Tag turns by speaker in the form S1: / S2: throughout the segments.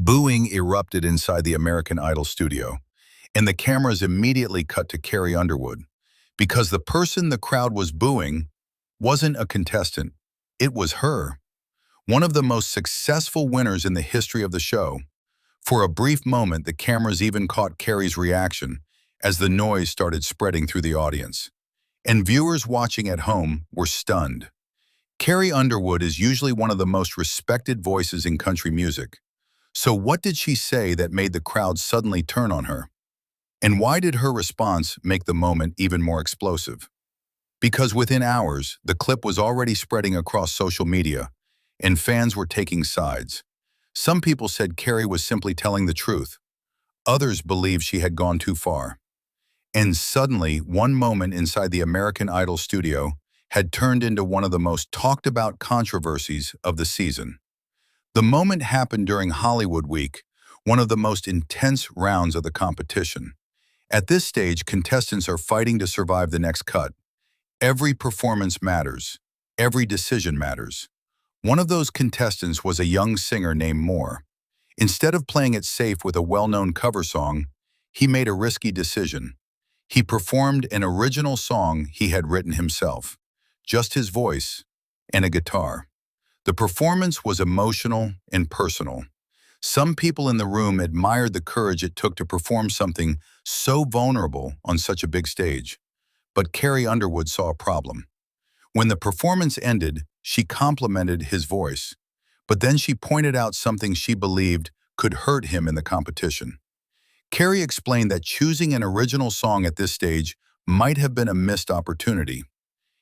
S1: Booing erupted inside the American Idol studio, and the cameras immediately cut to Carrie Underwood, because the person the crowd was booing wasn't a contestant, it was her, one of the most successful winners in the history of the show. For a brief moment, the cameras even caught Carrie's reaction as the noise started spreading through the audience, and viewers watching at home were stunned. Carrie Underwood is usually one of the most respected voices in country music. So what did she say that made the crowd suddenly turn on her? And why did her response make the moment even more explosive? Because within hours, the clip was already spreading across social media, and fans were taking sides. Some people said Carrie was simply telling the truth. Others believed she had gone too far. And suddenly, one moment inside the American Idol studio had turned into one of the most talked about controversies of the season. The moment happened during Hollywood Week, one of the most intense rounds of the competition. At this stage, contestants are fighting to survive the next cut. Every performance matters. Every decision matters. One of those contestants was a young singer named Moore. Instead of playing it safe with a well-known cover song, he made a risky decision. He performed an original song he had written himself, just his voice and a guitar. The performance was emotional and personal. Some people in the room admired the courage it took to perform something so vulnerable on such a big stage. But Carrie Underwood saw a problem. When the performance ended, she complimented his voice, but then she pointed out something she believed could hurt him in the competition. Carrie explained that choosing an original song at this stage might have been a missed opportunity.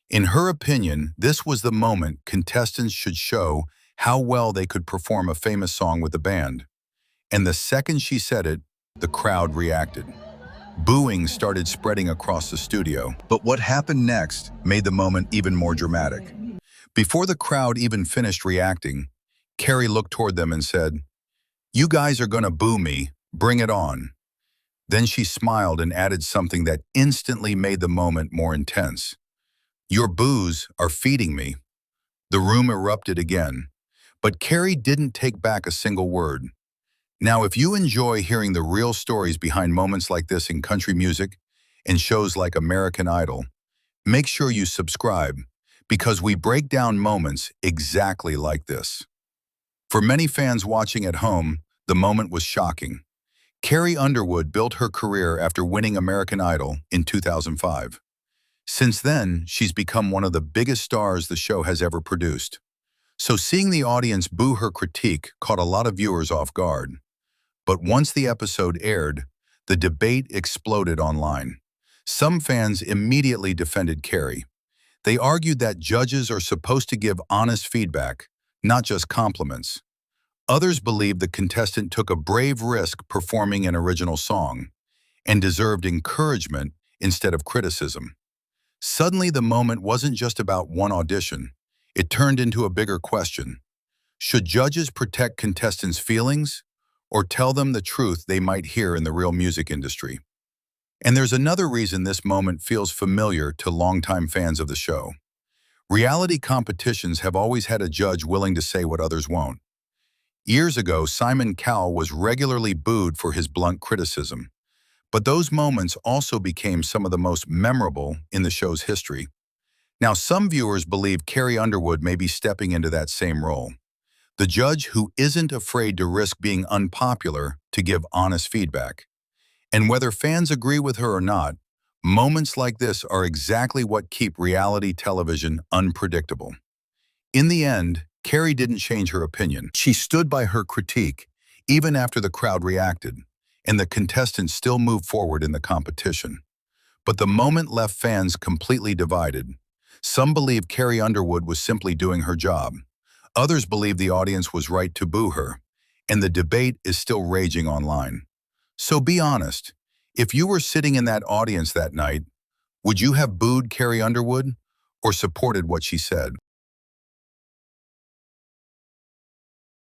S1: In her opinion, this was the moment contestants should show how well they could perform a famous song with the band. And the second she said it, the crowd reacted. Booing started spreading across the studio. But what happened next made the moment even more dramatic. Before the crowd even finished reacting, Carrie looked toward them and said, "You guys are gonna boo me, bring it on." Then she smiled and added something that instantly made the moment more intense. "Your boos are feeding me." The room erupted again, but Carrie didn't take back a single word. Now, if you enjoy hearing the real stories behind moments like this in country music and shows like American Idol, make sure you subscribe, because we break down moments exactly like this. For many fans watching at home, the moment was shocking. Carrie Underwood built her career after winning American Idol in 2005. Since then, she's become one of the biggest stars the show has ever produced. So seeing the audience boo her critique caught a lot of viewers off guard. But once the episode aired, the debate exploded online. Some fans immediately defended Carrie. They argued that judges are supposed to give honest feedback, not just compliments. Others believed the contestant took a brave risk performing an original song and deserved encouragement instead of criticism. Suddenly, the moment wasn't just about one audition. It turned into a bigger question. Should judges protect contestants' feelings or tell them the truth they might hear in the real music industry? And there's another reason this moment feels familiar to longtime fans of the show. Reality competitions have always had a judge willing to say what others won't. Years ago, Simon Cowell was regularly booed for his blunt criticism. But those moments also became some of the most memorable in the show's history. Now, some viewers believe Carrie Underwood may be stepping into that same role. The judge who isn't afraid to risk being unpopular to give honest feedback. And whether fans agree with her or not, moments like this are exactly what keep reality television unpredictable. In the end, Carrie didn't change her opinion. She stood by her critique, even after the crowd reacted, and the contestants still moved forward in the competition. But the moment left fans completely divided. Some believed Carrie Underwood was simply doing her job. Others believed the audience was right to boo her, and the debate is still raging online. So be honest, if you were sitting in that audience that night, would you have booed Carrie Underwood or supported what she said?